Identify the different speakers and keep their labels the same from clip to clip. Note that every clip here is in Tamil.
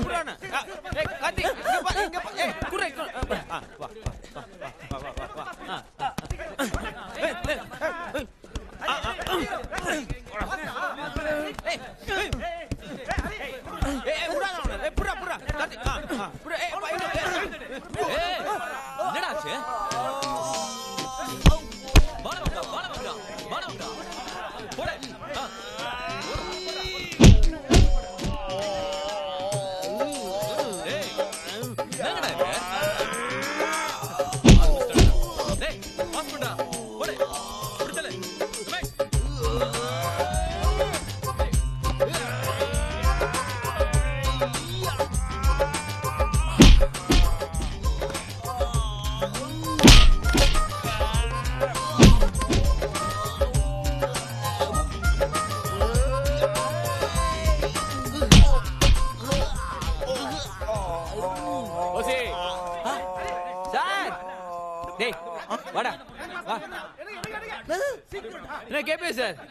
Speaker 1: புராண கார்த்தி இங்க பா குறை வா என்னடாச்சு?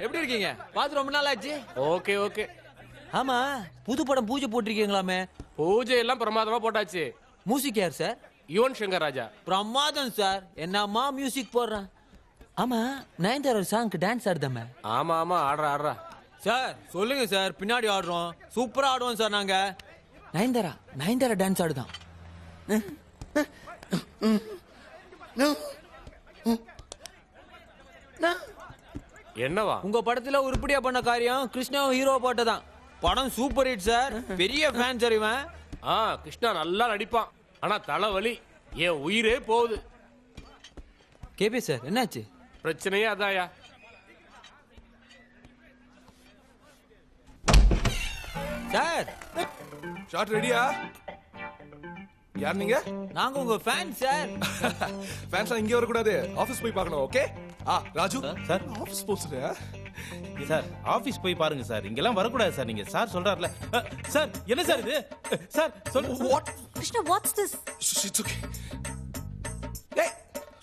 Speaker 1: எப்படி இருக்கீங்க? பாத்து ரொம்ப நாள் ஆச்சு.
Speaker 2: Okay okay.
Speaker 1: ஆமா, புது படம் பூஜை போட்டிருக்கீங்களாமே?
Speaker 2: பூஜை எல்லாம் பிரமாதமா போட்டாச்சு.
Speaker 1: மியூசிக் யார் சார்?
Speaker 2: யுவன் சங்கர் ராஜா.
Speaker 1: பிரமாதம் சார். என்னம்மா மியூசிக் போடுறான். ஆமா, நயன்தாரா சாங்க்கு டான்ஸ் ஆடுதாமே?
Speaker 2: ஆமா ஆமா, ஆடுறா.
Speaker 1: சார் சொல்லுங்க சார், பின்னாடி ஆடுறோம். சூப்பரா ஆடுவோம் சார் நாங்க. நயன்தாரா டான்ஸ் ஆடுதான்.
Speaker 2: என்னவா?
Speaker 1: உங்க படத்துல உருப்படியா பண்ண காரியம் கிருஷ்ணாவை ஹீரோ போட்டதான். படம் சூப்பர் ஹிட் சார். பெரிய ஃபேன் சார் இவன்.
Speaker 2: கிருஷ்ணா நல்லா நடிப்பான். ஆனா தலைவலி, என் உயிரே போகுது.
Speaker 1: கேபி சார் என்னாச்சு?
Speaker 2: பிரச்சனையே அதாயா.
Speaker 1: சார்
Speaker 3: ஷாட் ரெடியா? யார் நீங்க?
Speaker 1: நாங்க உங்க ஃபேன் சார்.
Speaker 3: ஃபேன்ஸா இங்க வர கூடாது, ஆபீஸ் போய் பார்க்கணும். ஓகே? ராஜு
Speaker 4: சார்,
Speaker 3: ஆபீஸ் போச்சுடா.
Speaker 4: சார் ஆபீஸ் போய் பாருங்க சார். இங்கெல்லாம் வரக்கூடாது சார். நீங்க சார் சொல்றாருல. சார் என்ன சார் இது? சார் சொல்.
Speaker 3: What?
Speaker 5: Krishna, what's this?
Speaker 3: It's okay. Hey,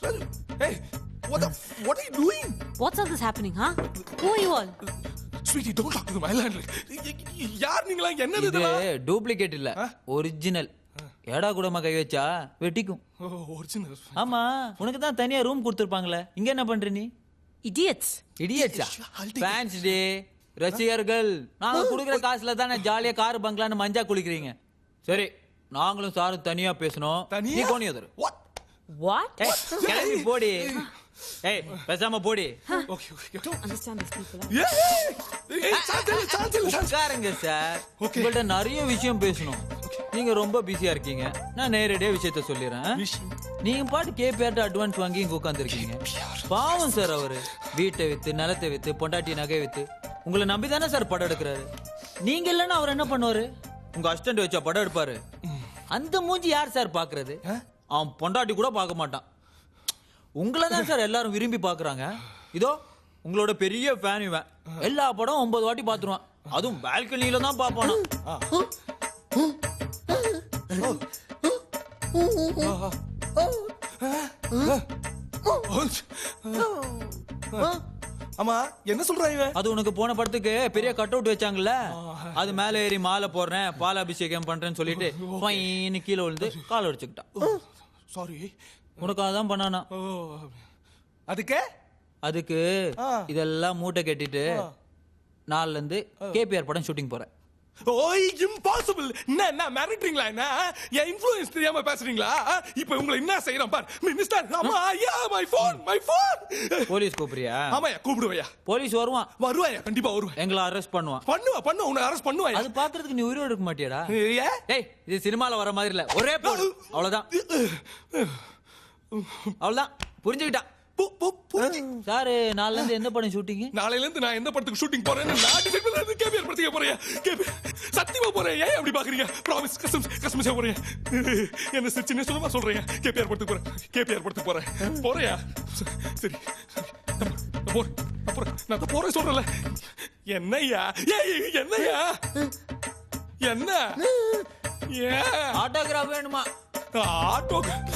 Speaker 3: Raju. Hey, what are you doing?
Speaker 5: What's all this happening, huh? Who are you all?
Speaker 3: Sweetie, don't talk to them. I'll handle it. யார் நீங்களா? என்னது
Speaker 1: இது?
Speaker 3: இது?
Speaker 1: டூப்ளிகேட் இல்ல, ஒரிஜினல். ஏடா கூடமா கை வச்சா வெட்டிக்கும்.
Speaker 3: ஒரிஜினல்.
Speaker 1: ஆமா, உனக்கு தான் தனியா ரூம் கொடுத்திருப்பாங்களே. இங்க என்ன பண்ற நீ?
Speaker 5: Idiots.
Speaker 1: இடியட்ஸா? ஃபேன்ஸ் டே, ரசிகர்கள். நாங்க குடுக்குற காசுல தானே ஜாலியா கார் பங்களான்னு மஞ்சா குளிக்கிறீங்க. சரி, நாங்களும் சாரும் தனியா பேசணும். நீ கோணி எதிர.
Speaker 5: What?
Speaker 1: கிளம்பி போடி. ஏய், பேசாம போடி.
Speaker 3: Okay.
Speaker 5: Don't understand these people.
Speaker 1: உட்காருங்க சார். உங்கள்ட்ட நிறைய விஷயம் பேசணும். நீங்க ரொம்ப பிஸியா இருக்கீங்க. நான் நேரடியா விஷயத்த சொல்லிடுறேன். நீங்க பாட்டு கேபிஆர்ட்ட அட்வான்ஸ் வாங்கி இங்க உட்காந்துருக்கீங்க. பாவம் சார், அவரு வீட்டை வித்து, நிலத்தை வித்து, பொண்டாட்டி நகை வித்து உங்களை நம்பி தானே சார் படம் எடுக்கிறாரு. நீங்க இல்லைன்னா அவர் என்ன பண்ணுவாரு? உங்க அசிஸ்டன்ட் வச்சா படம் எடுப்பாரு. அந்த மூஞ்சி யார் சார் பாக்குறது? அவன் பொண்டாட்டி கூட பார்க்க மாட்டான். உங்களை தான் சார் எல்லாரும் விரும்பி பாக்குறாங்க. இதோ உங்களோட பெரிய ஃபேன் இவன். எல்லா படம் 9 வாட்டி பாத்துருவான். அதுவும் பால்கனியில தான் பாப்பானா.
Speaker 3: ஆமா, என்ன சொல்றாங்க?
Speaker 1: அது உனக்கு போன படத்துக்கு பெரிய கட் அவுட் வச்சாங்கல்ல, அது மேல ஏறி மாலை போடுறேன், பால் அபிஷேகம் பண்றேன்னு சொல்லிட்டு பையனு கீழே விழுந்து கால் அடிச்சுக்கிட்டான்.
Speaker 3: சாரி.
Speaker 1: உனக்கு அதான் பண்ணானா? அதுக்கு இதெல்லாம் மூட்டை கட்டிட்டு நாள்ல இருந்து கேபிஆர் படம் ஷூட்டிங் போறேன்.
Speaker 3: இம்பாசிபிள். என்ன மிரட்டுறீங்களா? என்ன என் இன்ஃப்ளூயன்ஸ் தெரியாம பேசுறீங்களா? இப்போ உங்களை என்ன செய்யறேன் பார் மினிஸ்டர். ஆமா, ஐயா, மை ஃபோன்.
Speaker 1: போலீஸ் கூப்பிடுறியா?
Speaker 3: ஆமாயா, கூப்பிடுவையா.
Speaker 1: போலீஸ் வருவாயா? கண்டிப்பா வருவான். எங்களை அரெஸ்ட் பண்ணுவான்.
Speaker 3: உன்னை அரெஸ்ட் பண்ணுவாயா?
Speaker 1: அது பாக்குறதுக்கு நீ உயிரோட இருக்க மாட்டியாடா? டேய், இது சினிமால வர மாதிரி இல்ல. ஒரே போடு, அவ்வளவுதான். புரிஞ்சுக்கிட்டா சார்? நாளைல இருந்து எந்த படம் ஷூட்டிங்?
Speaker 3: நாளைல இருந்து நான் எந்த படத்துக்கு ஷூட்டிங் போறேன்னு நான் டிசைட் பண்ணி கேபிஆர் படத்துக்கு போறேன். சத்தியமா போறேன். ஏன் அப்படி பாக்குறீங்க? ப்ராமிஸ், கஸ்டம்ஸ் போறேன். என்ன சின்ன சொல்லுமா சொல்றேன். கேபிஆர் படத்துக்கு போறேன். சரி, நான் போறேன் சொல்றல. என்னையா? என்ன?
Speaker 1: ஆட்டோகிராஃப் வேணுமா?
Speaker 3: ஆட்டோகிராஃப்